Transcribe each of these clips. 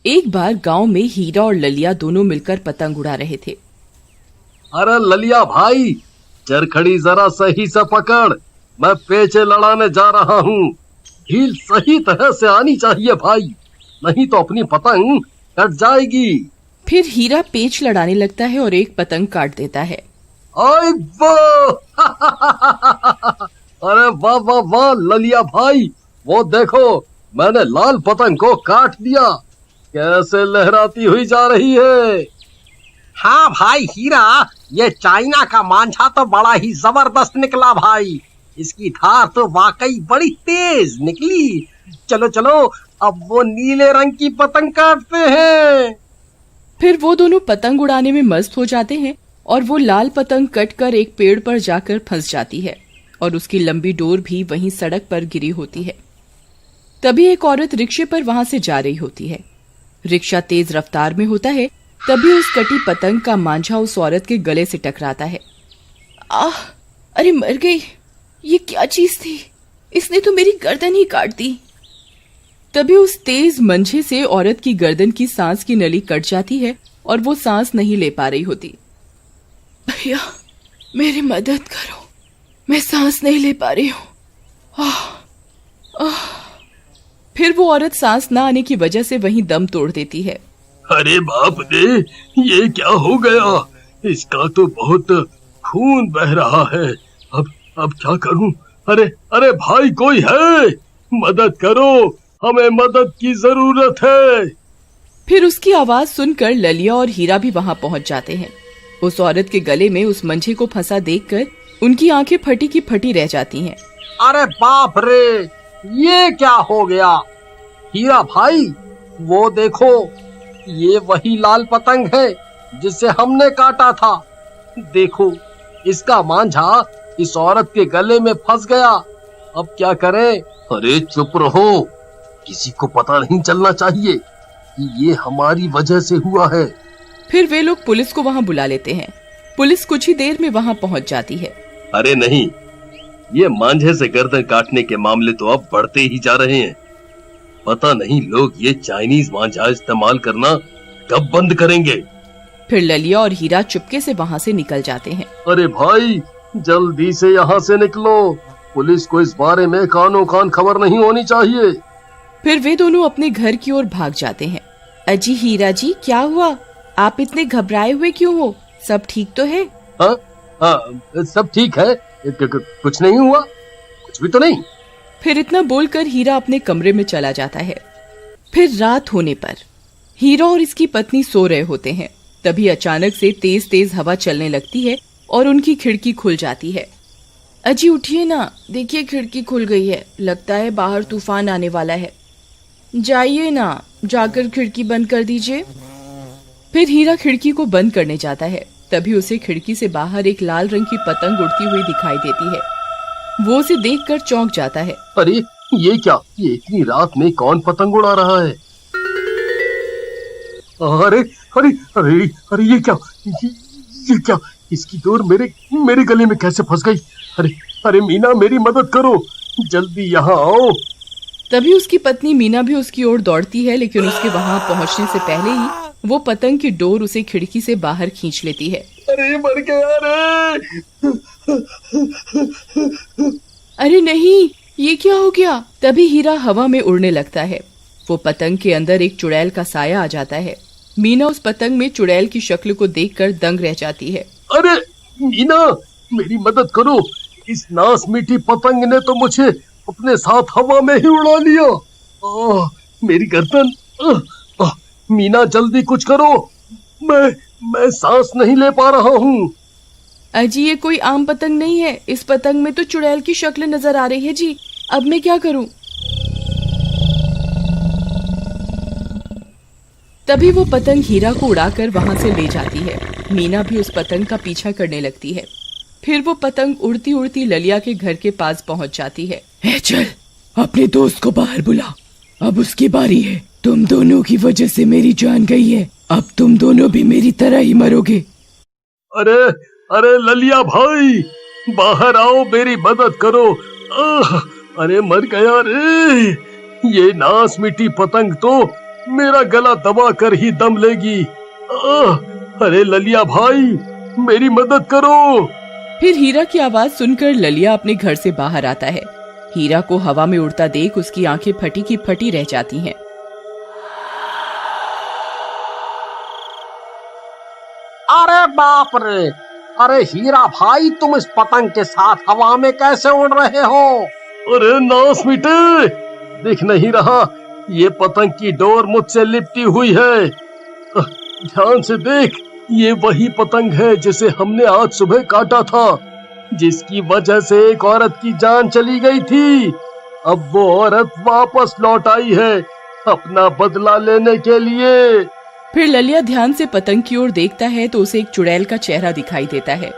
एक बार गांव में हीरा और ललिया दोनों मिलकर पतंग उड़ा रहे थे। अरे ललिया भाई, चरखड़ी जरा सही से पकड़, मैं पेचे लड़ाने जा रहा हूँ। ढील सही तरह से आनी चाहिए भाई, नहीं तो अपनी पतंग कट जाएगी। फिर हीरा पेच लड़ाने लगता है और एक पतंग काट देता है। अरे वाह वाह वाह ललिया भाई, वो देखो मैंने लाल पतंग को काट दिया, कैसे लहराती हुई जा रही है। हाँ भाई हीरा, ये चाइना का मांझा तो बड़ा ही जबरदस्त निकला भाई। इसकी धार तो वाकई बड़ी तेज निकली। चलो चलो, अब वो नीले रंग की पतंग काटते हैं। फिर वो दोनों पतंग उड़ाने में मस्त हो जाते हैं और वो लाल पतंग कटकर एक पेड़ पर जाकर फंस जाती है और उसकी लंबी डोर भी वहीं सड़क पर गिरी होती है। तभी एक औरत रिक्शे पर वहां से जा रही होती है। रिक्शा तेज रफ्तार में होता है। तभी उस कटी पतंग का मांझा उस औरत के गले से टकराता है। आह, अरे मर गई, ये क्या चीज थी, इसने तो मेरी गर्दन ही काट दी। तभी उस तेज मंझे से औरत की गर्दन की सांस की नली कट जाती है और वो सांस नहीं ले पा रही होती। भैया मेरी मदद करो, मैं सांस नहीं ले पा रही हूँ। फिर वो औरत सांस ना आने की वजह से वहीं दम तोड़ देती है। अरे बाप रे, ये क्या हो गया, इसका तो बहुत खून बह रहा है। अब क्या करूं? अरे अरे भाई कोई है, मदद करो, हमें मदद की जरूरत है। फिर उसकी आवाज सुनकर ललिया और हीरा भी वहां पहुंच जाते हैं। उस औरत के गले में उस मंझे को फंसा देखकर उनकी आंखें फटी की फटी रह जाती हैं। अरे बाप रे, ये क्या हो गया? हीरा भाई, वो देखो, ये वही लाल पतंग है जिसे हमने काटा था। देखो, इसका मांझा इस औरत के गले में फंस गया। अब क्या करें? अरे चुप रहो, किसी को पता नहीं चलना चाहिए कि ये हमारी वजह से हुआ है। फिर वे लोग पुलिस को वहां बुला लेते हैं। पुलिस कुछ ही देर में वहां पहुंच जाती है। अरे नहीं, ये मांझे से गर्दन काटने के मामले तो अब बढ़ते ही जा रहे हैं। पता नहीं लोग ये चाइनीज मांझा इस्तेमाल करना कब बंद करेंगे। फिर ललिया और हीरा चुपके से वहां से निकल जाते हैं। अरे भाई, जल्दी से यहाँ से निकलो, पुलिस को इस बारे में कानो कान खबर नहीं होनी चाहिए। फिर वे दोनों अपने घर की ओर भाग जाते हैं। अजी हीरा जी, क्या हुआ? आप इतने घबराए हुए क्यों हो? सब ठीक तो है? हाँ, सब ठीक है, कुछ नहीं हुआ, कुछ भी तो नहीं। फिर इतना बोलकर हीरा अपने कमरे में चला जाता है। फिर रात होने पर हीरा और इसकी पत्नी सो रहे होते हैं। तभी अचानक से तेज तेज हवा चलने लगती है और उनकी खिड़की खुल जाती है। अजी उठिए ना, देखिए खिड़की खुल गई है, लगता है बाहर तूफान आने वाला है। जाइए ना, जाकर खिड़की बंद कर दीजिए। फिर हीरा खिड़की को बंद करने जाता है। तभी उसे खिड़की से बाहर एक लाल रंग की पतंग उड़ती हुई दिखाई देती है। वो उसे देखकर चौंक जाता है। अरे ये क्या, ये इतनी रात में कौन पतंग उड़ा रहा है? अरे अरे अरे अरे ये क्या, इसकी डोर मेरे गले में कैसे फंस गई? अरे अरे मीना, मेरी मदद करो, जल्दी यहाँ आओ। तभी उसकी पत्नी मीना भी उसकी ओर दौड़ती है, लेकिन उसके वहां पहुंचने से पहले ही वो पतंग की डोर उसे खिड़की से बाहर खींच लेती है। अरे मर गया रे! अरे नहीं, ये क्या हो गया? तभी हीरा हवा में उड़ने लगता है। वो पतंग के अंदर एक चुड़ैल का साया आ जाता है। मीना उस पतंग में चुड़ैल की शक्ल को देखकर दंग रह जाती है। अरे मीना, मेरी मदद करो, इस नास मीठी पतंग ने तो मुझे अपने साथ हवा में ही उड़ा लिया। मेरी गर्दन! मीना जल्दी कुछ करो, मैं सांस नहीं ले पा रहा हूँ। अजी ये कोई आम पतंग नहीं है, इस पतंग में तो चुड़ैल की शक्ल नजर आ रही है जी। अब मैं क्या करूं? तभी वो पतंग हीरा को उड़ाकर वहां से ले जाती है। मीना भी उस पतंग का पीछा करने लगती है। फिर वो पतंग उड़ती उड़ती ललिया के घर के पास पहुंच जाती है। चल, अपने दोस्त को बाहर बुला, अब उसकी बारी है। तुम दोनों की वजह से मेरी जान गई है, अब तुम दोनों भी मेरी तरह ही मरोगे। अरे अरे ललिया भाई, बाहर आओ, मेरी मदद करो। अरे मर गया रे! ये नास मिट्टी पतंग तो मेरा गला दबा कर ही दम लेगी। अरे ललिया भाई, मेरी मदद करो। फिर हीरा की आवाज सुनकर ललिया अपने घर से बाहर आता है। हीरा को हवा में उड़ता देख उसकी आंखें फटी की फटी रह जाती हैं। अरे बाप रे, अरे हीरा भाई, तुम इस पतंग के साथ हवा में कैसे उड़ रहे हो? अरे नास मिटे, दिख नहीं रहा? ये पतंग की डोर मुझसे लिपटी हुई है। ध्यान से देख, ये वही पतंग है जिसे हमने आज सुबह काटा था, जिसकी वजह से एक औरत की जान चली गई थी। अब वो औरत वापस लौट आई है अपना बदला लेने के लिए। फिर ललिया ध्यान से पतंग की ओर देखता है तो उसे एक चुड़ैल का चेहरा दिखाई देता है।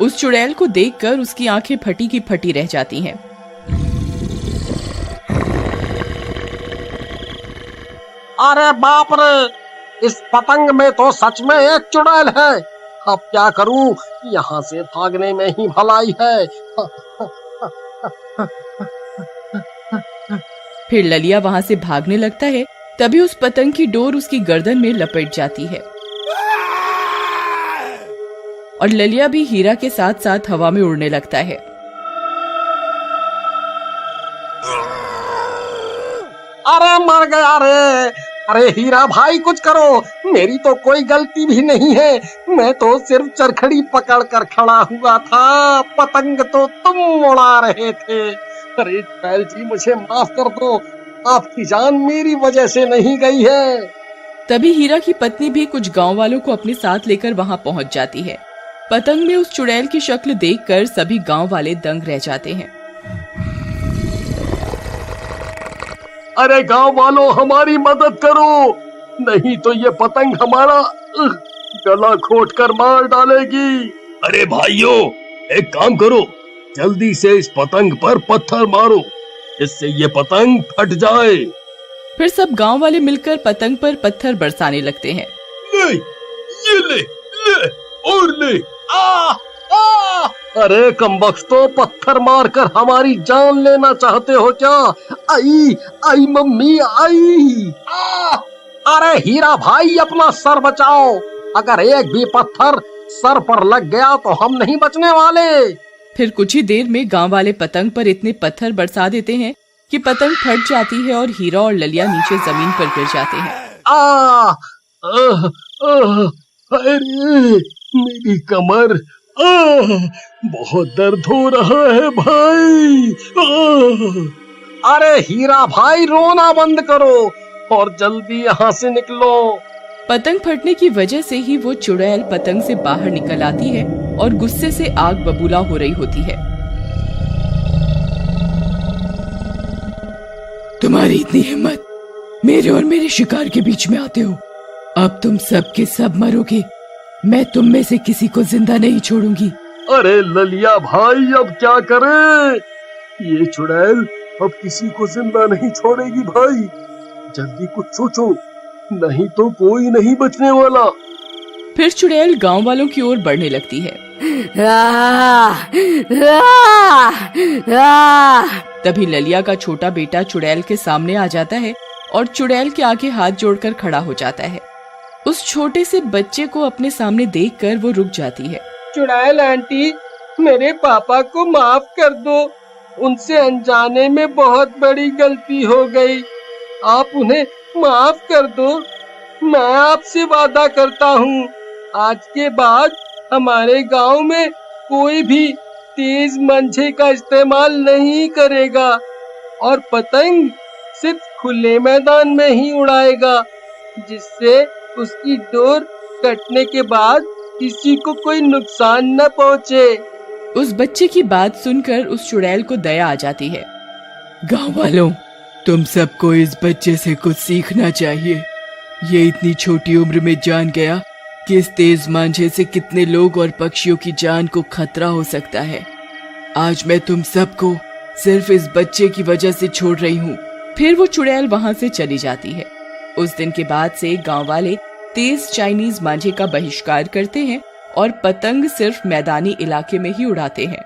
उस चुड़ैल को देखकर उसकी आंखें फटी की फटी रह जाती हैं। अरे बाप रे, इस पतंग में तो सच में एक चुड़ैल है। अब क्या करूं? यहाँ से भागने में ही भलाई है। फिर ललिया वहां से भागने लगता है। तभी उस पतंग की डोर उसकी गर्दन में लपेट जाती है और ललिया भी हीरा के साथ साथ हवा में उड़ने लगता है। अरे मर गया रे! अरे हीरा भाई, कुछ करो, मेरी तो कोई गलती भी नहीं है। मैं तो सिर्फ चरखड़ी पकड़ कर खड़ा हुआ था, पतंग तो तुम उड़ा रहे थे। अरे चुड़ैल जी, मुझे माफ कर दो, आपकी जान मेरी वजह से नहीं गई है। तभी हीरा की पत्नी भी कुछ गांव वालों को अपने साथ लेकर वहां पहुंच जाती है। पतंग में उस चुड़ैल की शक्ल देखकर सभी गांव वाले दंग रह जाते हैं। अरे गांव वालों, हमारी मदद करो, नहीं तो ये पतंग हमारा गला घोट कर मार डालेगी। अरे भाइयों, एक काम करो, जल्दी से इस पतंग पर पत्थर मारो, इससे ये पतंग फट जाए। फिर सब गांव वाले मिलकर पतंग पर पत्थर बरसाने लगते हैं। ले, ये ले, ले और ले। आ, आ! अरे कमबख्तो, पत्थर मारकर हमारी जान लेना चाहते हो क्या? आई आई मम्मी आई। अरे हीरा भाई, अपना सर बचाओ, अगर एक भी पत्थर सर पर लग गया तो हम नहीं बचने वाले। फिर कुछ ही देर में गांव वाले पतंग पर इतने पत्थर बरसा देते हैं कि पतंग फट जाती है और हीरा और ललिया नीचे जमीन पर गिर जाते हैं। अरे मेरी कमर, बहुत दर्द हो रहा है भाई। अरे हीरा भाई, रोना बंद करो और जल्दी यहाँ से निकलो। पतंग फटने की वजह से ही वो चुड़ैल पतंग से बाहर निकल आती है और गुस्से से आग बबूला हो रही होती है। तुम्हारी इतनी हिम्मत, मेरे और मेरे शिकार के बीच में आते हो। अब तुम सब के सब मरोगे, मैं तुम में से किसी को जिंदा नहीं छोड़ूंगी। अरे ललिया भाई, अब क्या करें? ये चुड़ैल अब किसी को जिंदा नहीं छोड़ेगी भाई, जल्दी कुछ सोचो, नहीं तो कोई नहीं बचने वाला। फिर चुड़ैल गांव वालों की ओर बढ़ने लगती है। तभी ललिया का छोटा बेटा चुड़ैल के सामने आ जाता है और चुड़ैल के आगे हाथ जोड़कर खड़ा हो जाता है। उस छोटे से बच्चे को अपने सामने देखकर वो रुक जाती है। चुड़ैल आंटी, मेरे पापा को माफ कर दो, उनसे अनजाने में बहुत बड़ी गलती हो गई, आप उन्हें माफ कर दो। मैं आपसे वादा करता हूँ, आज के बाद हमारे गांव में कोई भी तेज मंझे का इस्तेमाल नहीं करेगा और पतंग सिर्फ खुले मैदान में ही उड़ाएगा, जिससे उसकी डोर कटने के बाद किसी को कोई नुकसान न पहुँचे। उस बच्चे की बात सुनकर उस चुड़ैल को दया आ जाती है। गांव वालों, तुम सबको इस बच्चे से कुछ सीखना चाहिए। ये इतनी छोटी उम्र में जान गया कि इस तेज मांझे से कितने लोग और पक्षियों की जान को खतरा हो सकता है। आज मैं तुम सबको सिर्फ इस बच्चे की वजह से छोड़ रही हूँ। फिर वो चुड़ैल वहां से चली जाती है। उस दिन के बाद से गांव वाले तेज चाइनीज मांझे का बहिष्कार करते हैं और पतंग सिर्फ मैदानी इलाके में ही उड़ाते हैं।